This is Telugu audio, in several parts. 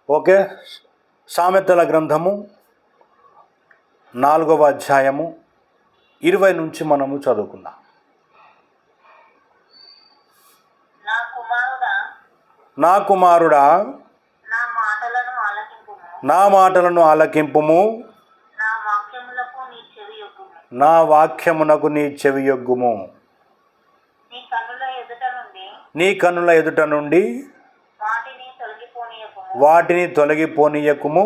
ఓకే. సామెతల గ్రంథము 4వ అధ్యాయము 20 నుంచి మనము చదువుకుందాం. నా కుమారుడా నా మాటలను ఆలకింపుము, నా వాక్యమునకు నీ చెవియొగ్గుము. నీ కన్నుల ఎదుట నుండి వాటిని తొలగిపోనీయకుము.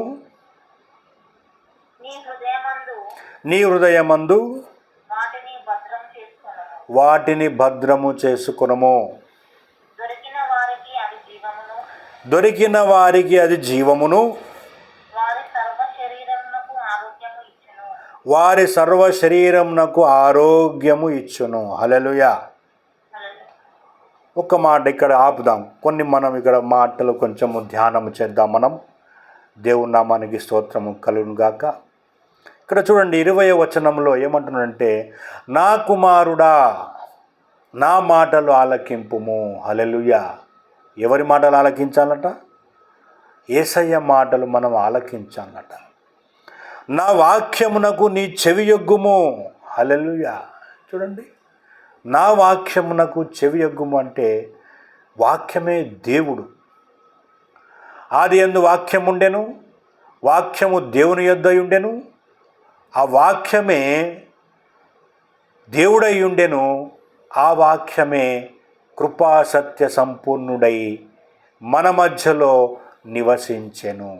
నీ హృదయమందు వాటిని భద్రము చేసుకొనుము. దొరికిన వారికి అది జీవమును, వారి సర్వ శరీరమునకు ఆరోగ్యము ఇచ్చును. హల్లెలూయా. ఒక్క మాట ఇక్కడ ఆపుదాం. మనం ఇక్కడ మాటలు కొంచెము ధ్యానము చేద్దాం. మనం దేవుని నామానికి స్తోత్రము కలుగును గాక. ఇక్కడ చూడండి 20వ వచనంలో ఏమంటున్నాడంటే, నా కుమారుడా నా మాటలు ఆలకింపుము. హల్లెలూయా. ఎవరి మాటలు ఆలకించాలట? యేసయ్య మాటలు మనం ఆలకించాలట. నా వాక్యమునకు నీ చెవియొగ్గుము. హల్లెలూయా. చూడండి, నా వాక్యమునకు చెవియొగ్గుము అంటే వాక్యమే దేవుడు. ఆదియందు వాక్యం ఉండెను, వాక్యము దేవుని యొద్ద ఉండెను, ఆ వాక్యమే దేవుడై ఉండెను, ఆ వాక్యమే కృపా సత్య సంపూర్ణుడై మన మధ్యలో నివసించెను.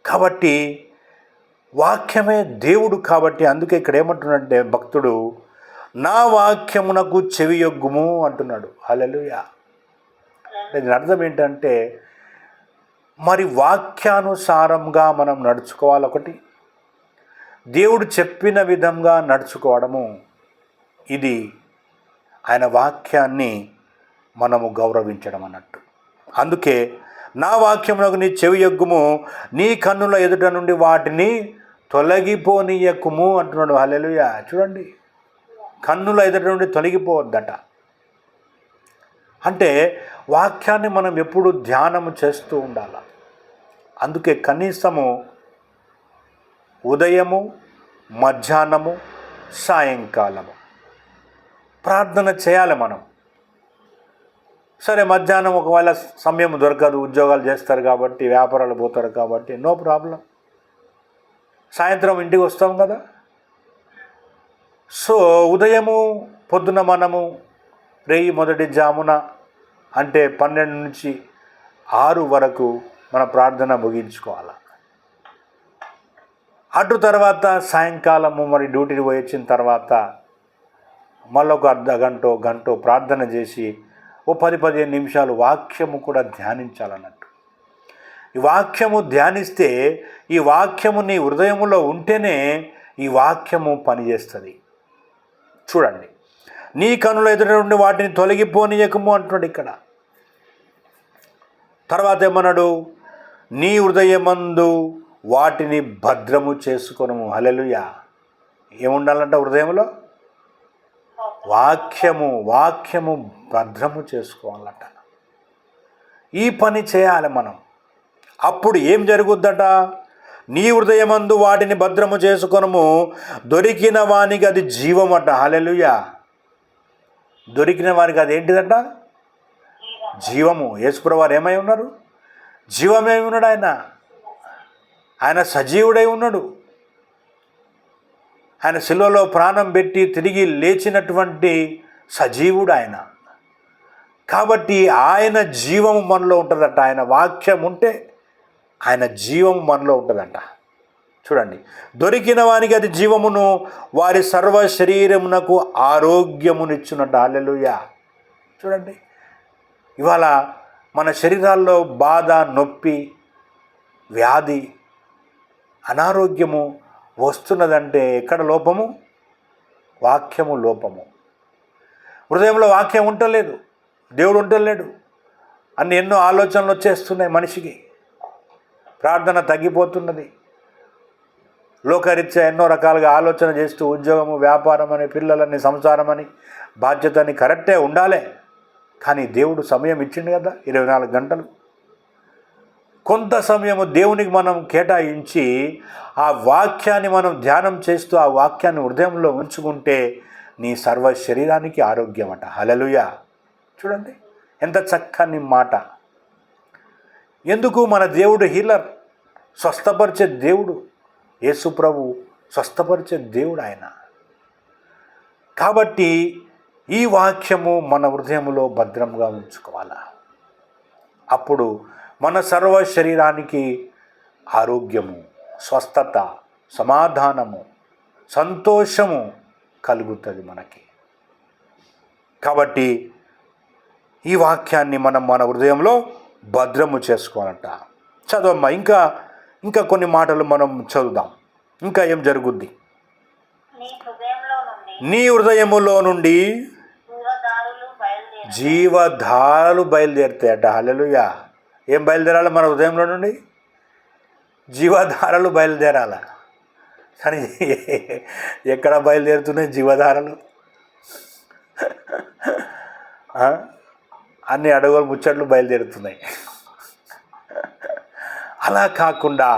కాబట్టి వాక్యమే దేవుడు. కాబట్టి అందుకే ఇక్కడ ఏమంటున్నాడంటే భక్తుడు, నా వాక్యమునకు చెవియొగ్గుము అంటున్నాడు. హల్లెలూయా. దీని అర్థం ఏంటంటే, మరి వాక్యానుసారంగా మనం నడుచుకోవాలి. ఒకటి, దేవుడు చెప్పిన విధంగా నడుచుకోవడము, ఇది ఆయన వాక్యాన్ని మనము గౌరవించడం అన్నట్టు. అందుకే నా వాక్యమునకు నీ చెవియొగ్గుము, నీ కన్నుల ఎదుట నుండి వాటిని తొలగిపోనీయకుము అంటున్నాడు. హల్లెలూయా. చూడండి, కన్నుల ఎదుట నుండి తొలగిపోవద్దట. అంటే వాక్యాన్ని మనం ఎప్పుడు ధ్యానము చేస్తూ ఉండాలి. అందుకే కనీసము ఉదయము, మధ్యాహ్నము, సాయంకాలము ప్రార్థన చేయాలి మనం. సరే, మధ్యాహ్నం ఒకవేళ సమయం దొరకదు, ఉద్యోగాలు చేస్తారు కాబట్టి, వ్యాపారాలు పోతారు కాబట్టి, నో ప్రాబ్లం. సాయంత్రం ఇంటికి వస్తాం కదా. సో ఉదయము పొద్దున మనము మొదటి జామున అంటే 12 నుంచి 6 వరకు మన ప్రార్థన ముగించుకోవాలి. అటు తర్వాత సాయంకాలము మరి డ్యూటీకి పోయి వచ్చిన తర్వాత మళ్ళీ ఒక గంట ప్రార్థన చేసి 10-15 నిమిషాలు వాక్యము కూడా ధ్యానించాలన్నట్టు. ఈ వాక్యము ధ్యానిస్తే, ఈ వాక్యము నీ హృదయములో ఉంటేనే ఈ వాక్యము పనిచేస్తుంది. చూడండి, నీ కన్నుల ఎదుట నుండి వాటిని తొలగిపోనీయకము అంటున్నాడు ఇక్కడ. తర్వాత ఏమన్నాడు? నీ హృదయమందు వాటిని భద్రము చేసుకొనుము. హల్లెలూయా. ఏముండాలంట హృదయంలో? వాక్యము భద్రము చేసుకోవాలట. ఈ పని చేయాలి మనం. అప్పుడు ఏం జరుగుద్దట? నీ హృదయమందు వాటిని భద్రము చేసుకొనుము, దొరికిన వానికి అది జీవమట. హల్లెలూయా. దొరికిన వారికి అది ఏంటిదట? జీవము. యేసుప్రభువు వారు ఏమై ఉన్నారు? జీవమై ఉన్నాడు. ఆయన సజీవుడై ఉన్నాడు. ఆయన శిలువలో ప్రాణం పెట్టి తిరిగి లేచినటువంటి సజీవుడు ఆయన. కాబట్టి ఆయన జీవము మనలో ఉంటుందట. ఆయన వాక్యం ఉంటే ఆయన జీవము మనలో ఉంటుందంట. చూడండి, దొరికిన వానికి అది జీవమును, వారి సర్వ శరీరమునకు ఆరోగ్యమునిచ్చునట. హల్లెలూయా. చూడండి, ఇవాళ మన శరీరాల్లో బాధ, నొప్పి, వ్యాధి, అనారోగ్యము వస్తున్నదంటే ఎక్కడ లోపము? వాక్యము లోపము. హృదయంలో వాక్యం ఉండలేదు, దేవుడు ఉండలేడు. ఎన్నో ఆలోచనలు వచ్చేస్తున్నాయి మనిషికి. ప్రార్థన తగ్గిపోతున్నది. లోకరీత్యా ఎన్నో రకాలుగా ఆలోచన చేస్తూ ఉద్యోగము, వ్యాపారం అని, పిల్లలని, సంసారం అని, బాధ్యతని కరెక్టే ఉండాలి. కానీ దేవుడు సమయం ఇచ్చిండు కదా, 24 గంటలు. కొంత సమయము దేవునికి మనం కేటాయించి ఆ వాక్యాన్ని మనం ధ్యానం చేస్తూ ఆ వాక్యాన్ని హృదయంలో ఉంచుకుంటే నీ సర్వ శరీరానికి ఆరోగ్యమట. హల్లెలూయా. చూడండి ఎంత చక్కని మాట. ఎందుకు? మన దేవుడు హీలర్, స్వస్థపరిచే దేవుడు. యేసు ప్రభు స్వస్థపరిచే దేవుడు ఆయన. కాబట్టి ఈ వాక్యము మన హృదయంలో భద్రంగా ఉంచుకోవాలా. అప్పుడు మన సర్వ శరీరానికి ఆరోగ్యము, స్వస్థత, సమాధానము, సంతోషము కలుగుతుంది మనకి. కాబట్టి ఈ వాక్యాన్ని మనం మన హృదయంలో భద్రము చేసుకోవాలంట. చదవమ్మా, ఇంకా కొన్ని మాటలు మనం చదువుదాం. ఇంకా ఏం జరుగుద్ది? నీ హృదయములో నుండి జీవధారలు బయలుదేరుతాయట. హల్లెలూయా. ఏం బయలుదేరాలి? మన హృదయంలో నుండి జీవధారలు బయలుదేరాల. కానీ ఎక్కడ బయలుదేరుతున్నాయి జీవధారలు? అన్ని అడవులు ముచ్చట్లు బయలుదేరుతున్నాయి. అలా కాకుండా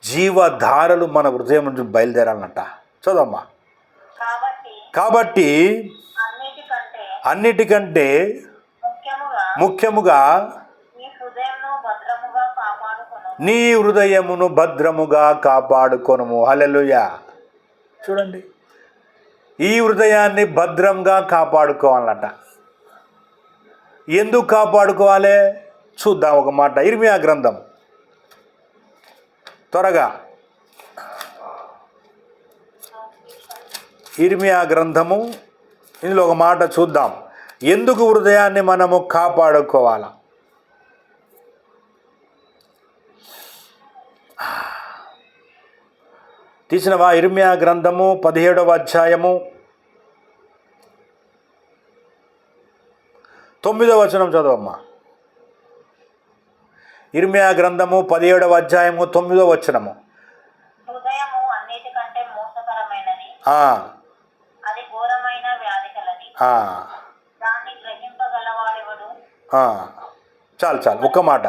జీవధారలు మన హృదయం నుంచి బయలుదేరాలంట. చదవమ్మా. కాబట్టి అన్నిటికంటే ముఖ్యముగా నీ హృదయమును భద్రముగా కాపాడుకొనుము. హల్లెలూయా. చూడండి, ఈ హృదయాన్ని భద్రంగా కాపాడుకోవాలట. ఎందుకు కాపాడుకోవాలి? చూద్దాం ఒక మాట. ఇర్మియా గ్రంథం, త్వరగా ఇర్మియా గ్రంథము, ఇందులో ఒక మాట చూద్దాం. ఎందుకు హృదయాన్ని మనము కాపాడుకోవాలా? తీసినవా? ఇర్మియా గ్రంథము 17వ అధ్యాయము 9వ వచనం చదవమ్మా. ఇర్మియా గ్రంథము 17వ అధ్యాయము 9వ వచనము. చాలు ఒక్క మాట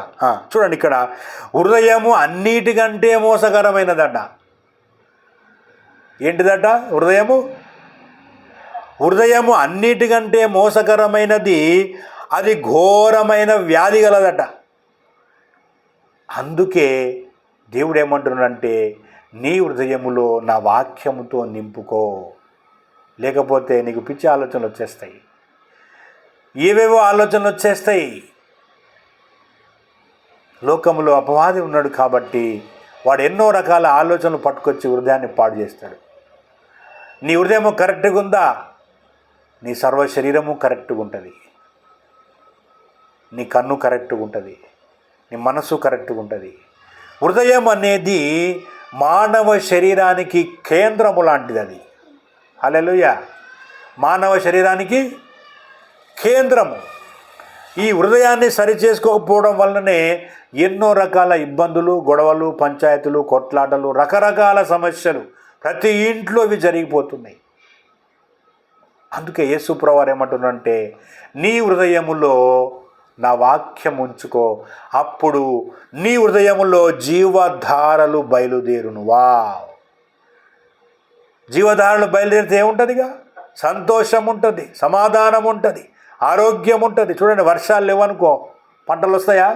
చూడండి. ఇక్కడ హృదయము అన్నిటికంటే మోసకరమైనదట. ఏంటిదట? హృదయము అన్నిటికంటే మోసకరమైనది, అది ఘోరమైన వ్యాధి గలదట. అందుకే దేవుడు ఏమంటున్నాడంటే, నీ హృదయములో నా వాక్యముతో నింపుకో, లేకపోతే నీకు పిచ్చి ఆలోచనలు వచ్చేస్తాయి, ఏవేవో ఆలోచనలు వచ్చేస్తాయి. లోకంలో అపవాది ఉన్నాడు కాబట్టి వాడు ఎన్నో రకాల ఆలోచనలు పట్టుకొచ్చి హృదయాన్ని పాడు చేస్తాడు. నీ హృదయము కరెక్ట్గా ఉందా, నీ సర్వ శరీరము కరెక్ట్గా ఉంటుంది. నీ కన్ను కరెక్ట్గా ఉంటుంది, నీ మనసు కరెక్ట్గా ఉంటుంది. హృదయం అనేది మానవ శరీరానికి కేంద్రము లాంటిది. అది హల్లెలూయా. మానవ శరీరానికి కేంద్రము. ఈ హృదయాన్ని సరిచేసుకోకపోవడం వల్లనే ఎన్నో రకాల ఇబ్బందులు, గొడవలు, పంచాయతీలు, కొట్లాటలు, రకరకాల సమస్యలు ప్రతి ఇంట్లో ఇవి జరిగిపోతున్నాయి. అందుకే యేసు ప్రభువారు ఏమంటున్నారంటే, నీ హృదయములో నా వాక్యం ఉంచుకో, అప్పుడు నీ హృదయములో జీవధారలు బయలుదేరును. జీవధారలు బయలుదేరితే ఏముంటుందిగా? సంతోషం ఉంటుంది, సమాధానం ఉంటుంది, ఆరోగ్యం ఉంటుంది. చూడండి, వర్షాలు లేవనుకో పంటలు వస్తాయా?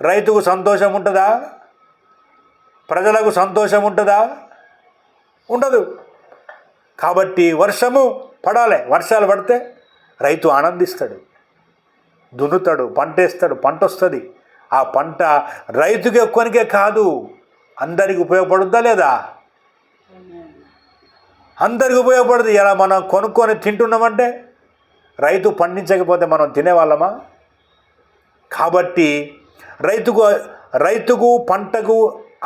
రైతుకు సంతోషం ఉంటుందా? ప్రజలకు సంతోషం ఉంటుందా? ఉండదు. కాబట్టి వర్షము పడాలి. వర్షాలు పడితే రైతు ఆనందిస్తాడు, దున్నుతాడు, పంట వేస్తాడు, పంట వస్తుంది. ఆ పంట రైతుకి ఒక్కనికే కాదు, అందరికి ఉపయోగపడుద్దా లేదా? అందరికి ఉపయోగపడుతుంది. ఇలా మనం కొనుక్కొని తింటున్నామంటే రైతు పండించకపోతే మనం తినేవాళ్ళమా? కాబట్టి రైతుకు పంటకు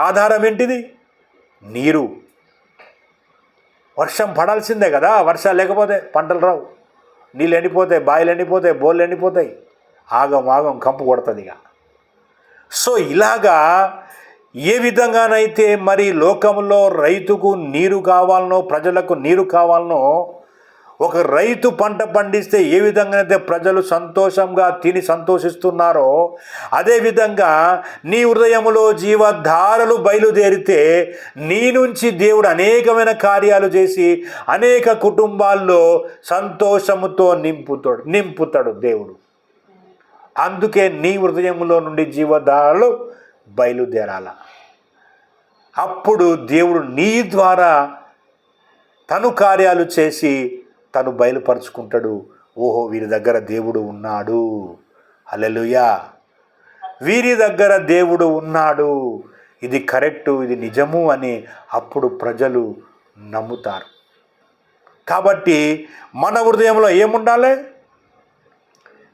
ఆధారం ఏంటిది? నీరు. వర్షం పడాల్సిందే కదా. వర్షాలు లేకపోతే పంటలు రావు. నీళ్ళు ఎండిపోతాయి, బావిలు ఎండిపోతాయి, బోళ్ళు ఎండిపోతాయి, ఆగం కంపు కొడుతుంది ఇక. సో ఇలాగా ఏ విధంగానైతే మరి లోకంలో రైతుకు నీరు కావాలనో, ప్రజలకు నీరు కావాలనో, ఒక రైతు పంట పండిస్తే ఏ విధంగా అయితే ప్రజలు సంతోషంగా తిని సంతోషిస్తున్నారో, అదేవిధంగా నీ హృదయంలో జీవధారలు బయలుదేరితే నీ నుంచి దేవుడు అనేకమైన కార్యాలు చేసి అనేక కుటుంబాల్లో సంతోషముతో నింపుతాడు దేవుడు. అందుకే నీ హృదయంలో నుండి జీవధారలు బయలుదేరాల. అప్పుడు దేవుడు నీ ద్వారా తను కార్యాలు చేసి తను బయలుపరుచుకుంటాడు. ఓహో, వీరి దగ్గర దేవుడు ఉన్నాడు, హల్లెలూయా, వీరి దగ్గర దేవుడు ఉన్నాడు, ఇది కరెక్టు, ఇది నిజము అని అప్పుడు ప్రజలు నమ్ముతారు. కాబట్టి మన హృదయంలో ఏముండాలి?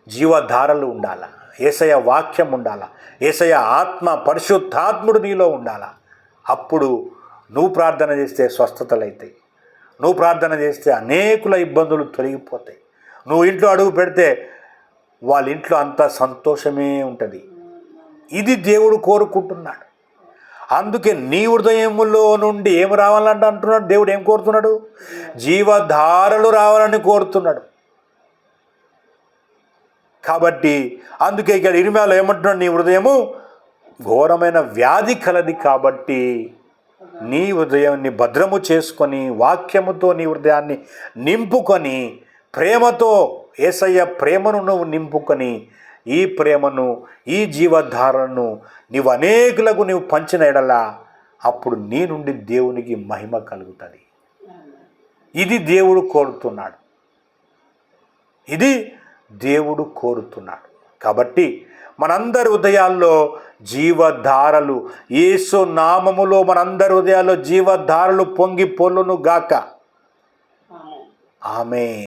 జీవధారలు ఉండాల, యేసయ్య వాక్యం ఉండాల, యేసయ్య ఆత్మ పరిశుద్ధాత్ముడు నీలో ఉండాల. అప్పుడు నువ్వు ప్రార్థన చేస్తే స్వస్థతలు అవుతాయి, నువ్వు ప్రార్థన చేస్తే అనేకుల ఇబ్బందులు తొలగిపోతాయి. నువ్వు ఇంట్లో అడుగు పెడితే వాళ్ళ ఇంట్లో అంతా సంతోషమే ఉంటుంది. ఇది దేవుడు కోరుకుంటున్నాడు. అందుకే నీ హృదయములో నుండి ఏం రావాలంటే అంటున్నాడు దేవుడు. ఏం కోరుతున్నాడు? జీవధారలు రావాలని కోరుతున్నాడు. కాబట్టి అందుకే ఇక్కడ ఇర్మియాలో ఏమంటున్నాడు? నీ హృదయము ఘోరమైన వ్యాధి కలది, కాబట్టి నీ హృదయాన్ని భద్రము చేసుకొని వాక్యముతో నీ హృదయాన్ని నింపుకొని ప్రేమతో, యేసయ్య ప్రేమను నువ్వు నింపుకొని ఈ ప్రేమను, ఈ జీవధారను నీవు అనేకులకు నీవు పంచిన ఎడలా అప్పుడు నీ నుండి దేవునికి మహిమ కలుగుతుంది. ఇది దేవుడు కోరుతున్నాడు, ఇది దేవుడు కోరుతున్నాడు. కాబట్టి మనందరి హృదయాల్లో జీవధారలు, యేసు నామములో మనందరి హృదయాల్లో జీవధారలు పొంగి పొర్లును గాక. ఆమేన్.